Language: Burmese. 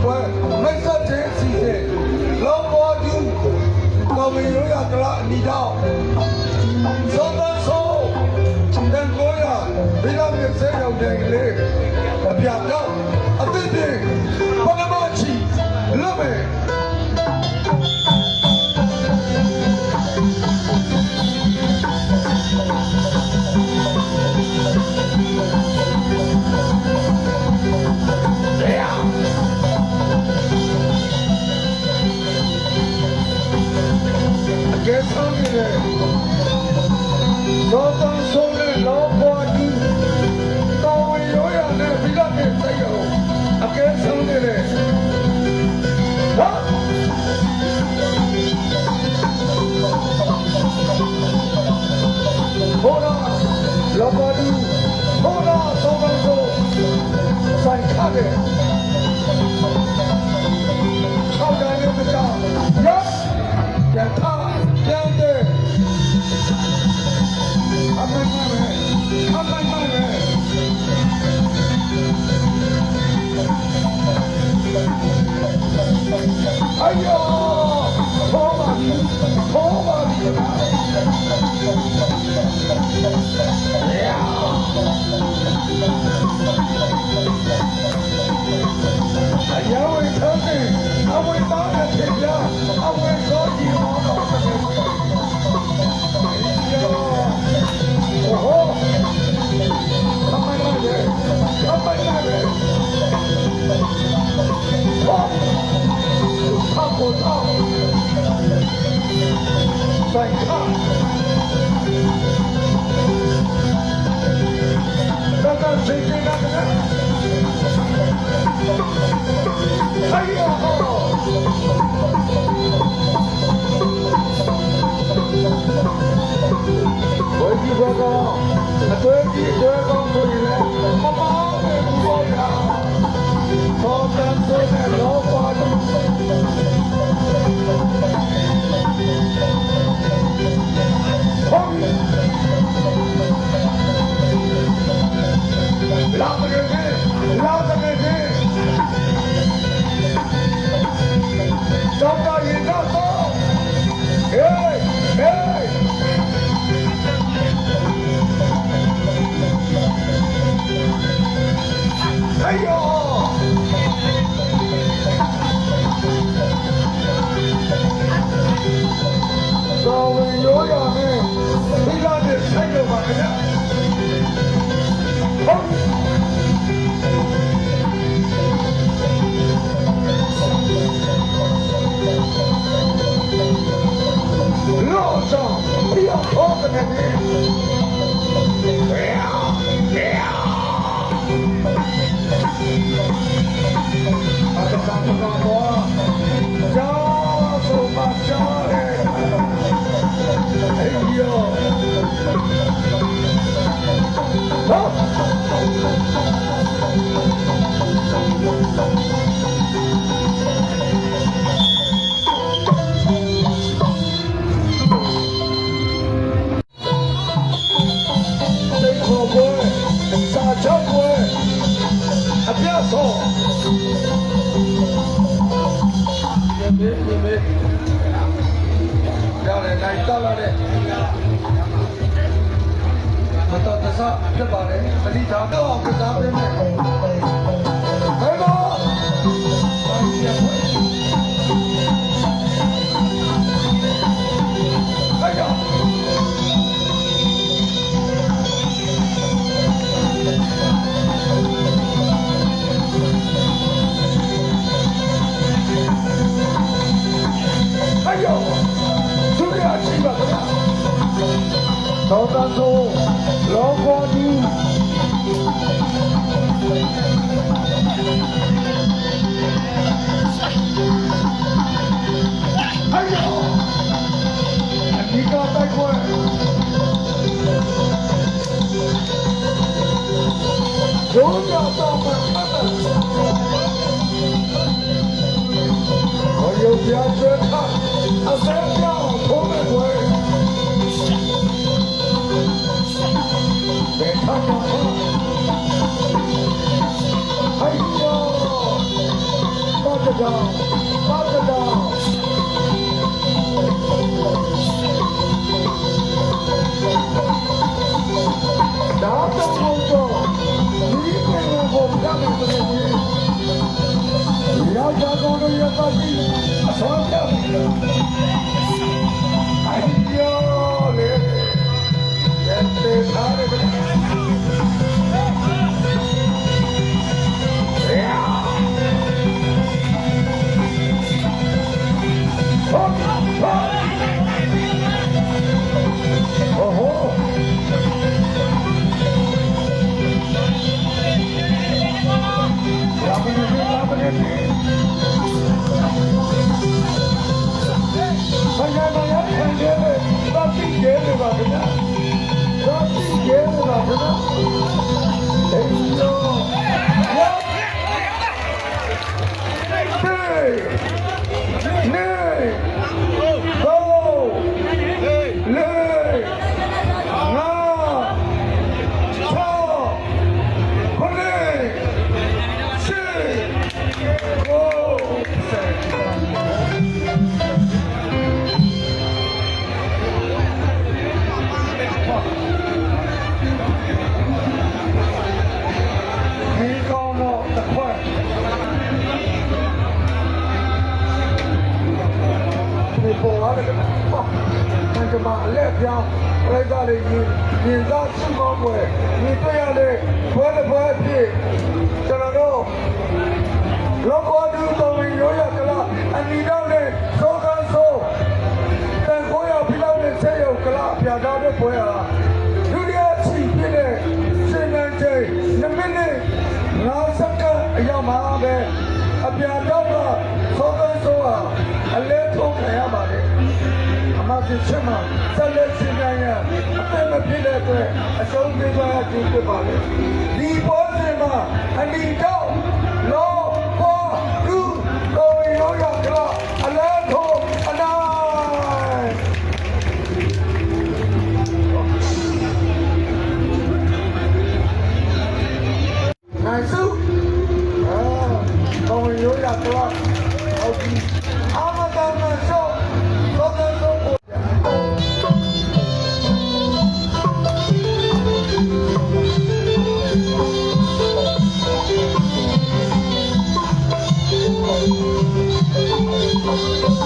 没事真新鲜，老婆就高温油呀，给了你到，上班手，但我呀，为了你这样的嘞，别着，啊对对，不能忘记，老妹。老张说的老婆子，高温油呀，那比较的这个，啊，给生的嘞，啊，好了，老婆子，好了，老张说，再看的，超家那个家，呀，给他，这样的。哎呦，好嘛的，好嘛的！哎呀，哎呀，为他的，啊为哪个天家，啊为啥地方搞这个？哎呀，哦吼，他们那边，哇！看不到，再看，那个谁那个呢？哎呀！我一说高，对比这高对了，妈妈的不高呀，老三说的老话的。拉着人，张大爷张走，哎，哎呦！高温油呀的，非常的才有嘛的。好，老张不要跑的那里，啊，这干不干活？家手把家嘞。哎呦！好，这可不，啥叫不？啊，别说，别，要来来到了嘞。我到这上这把人，这里找到个啥子呢？来吧，哎呀，哎呀，哎呦，就这样去吧，怎么样？老三叔。老婆子，哎呦，你搞太快，有点到门看的，我有点觉看，啊，谁叫同的鬼？别看我！哎呦，把ကြောင့်ပတ်ကတော်ဒါတော့ဘုံတော့ဒီကိစ္စကိုပြတ်နေတယ်။ရောက်ကြတော့ရပါစီအဆောင်းတယ်။အိုင်ယောလေတဲ့သားရယ်လက်ပြောင်းလိုက်ကြလေရင်စားရှိမောင်းပွဲဒီတွေ့ရတဲ့ဘွဲတစ်ပွဲအဖြစ်ကျွန်တော်တို့လောကဒူတော်ဝင်ရိုးရကလာအနီတော့နဲ့သောကန်းဆိုတန်ခိုးရပြလောက်နဲ့ဆက်ရုပ်ကလာပြတာတဲ့ပွဲဟာဒုတိယချီပြည့်တဲ့စင်နန်းချိန်2မိနစ်5စက္ကန့်အရောက်မှာပဲအပြာတော့ကသောကန်းဆိုဟာအလဲထုတ်ခံရပါတယ်မဆီချမဆက်လက်စင်ကြရအသက်မပြည့်တဲ့အတွက်အရှုံးပေးသွားခြင်းဖြစ်ပါလေဒီပွဲစဉ်မှာအနီတော့လောပေါ်လူကိုရောရကအလဲထုတ်အနိုင်နိုင်စုကိုရောရကဟုတ်ပြီအာမတန်နဲ့ရှော့သောတဲ့သောThank you.